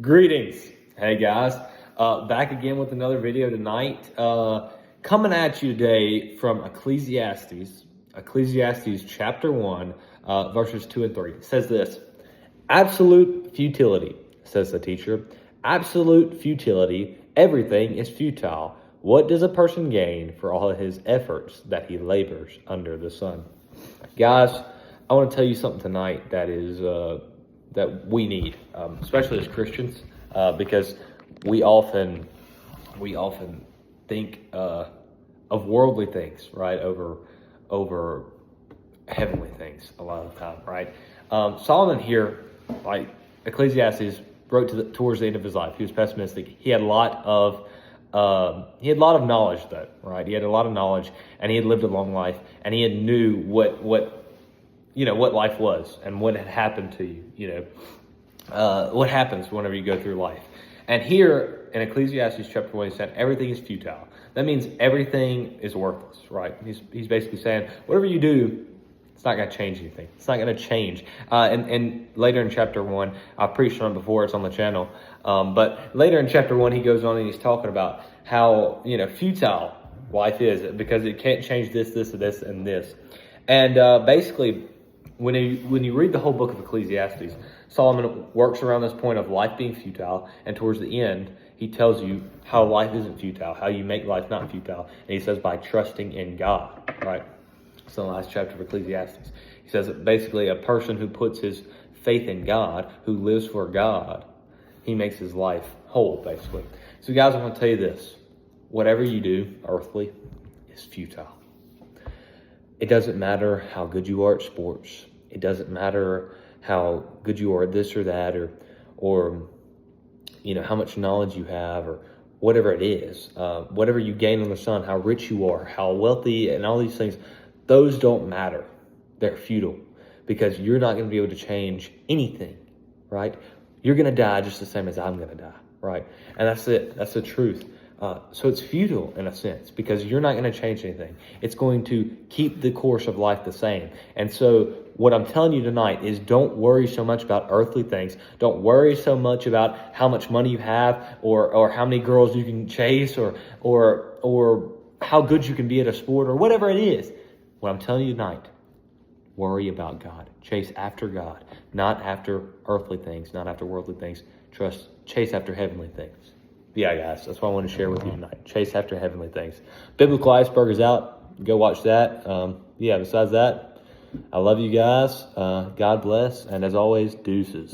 Greetings. Hey guys, back again with another video tonight. Coming at you today from Ecclesiastes chapter 1, verses 2 and 3. It says this: absolute futility, says the teacher. Absolute futility. Everything is futile. What does a person gain for all of his efforts that he labors under the sun? Guys, I want to tell you something tonight that is that we need, especially as Christians, because we often think of worldly things, right, over heavenly things a lot of the time, right? Solomon here, like Ecclesiastes, wrote towards the end of his life. He was pessimistic. He had a lot of knowledge, though, right? He had a lot of knowledge, and he had lived a long life, and he had knew what life was and what had happened to you, what happens whenever you go through life. And here in Ecclesiastes chapter 1, he said everything is futile. That means everything is worthless, right? He's basically saying whatever you do, it's not going to change anything. It's not going to change. And later in chapter 1, I've preached on it before, it's on the channel. But later in chapter 1, he goes on and he's talking about how, futile life is because it can't change this, and this. And basically, when you read the whole book of Ecclesiastes, Solomon works around this point of life being futile, and towards the end, he tells you how life isn't futile, how you make life not futile. And he says by trusting in God, right? It's the last chapter of Ecclesiastes. He says that basically a person who puts his faith in God, who lives for God, he makes his life whole, basically. So guys, I want to tell you this. Whatever you do, earthly, is futile. It doesn't matter how good you are at sports. It doesn't matter how good you are at this or that, or how much knowledge you have, or whatever it is, whatever you gain on the sun, how rich you are, how wealthy, and all these things. Those don't matter. They're futile because you're not going to be able to change anything, right? You're going to die just the same as I'm going to die, right? And that's it. That's the truth. So it's futile in a sense because you're not going to change anything. It's going to keep the course of life the same. And so what I'm telling you tonight is don't worry so much about earthly things. Don't worry so much about how much money you have or how many girls you can chase or how good you can be at a sport or whatever it is. What I'm telling you tonight, worry about God. Chase after God, not after earthly things, not after worldly things. Chase after heavenly things. Yeah, guys, that's what I want to share with you tonight. Chase after heavenly things. Biblical Iceberg is out. Go watch that. Besides that, I love you guys. God bless. And as always, deuces.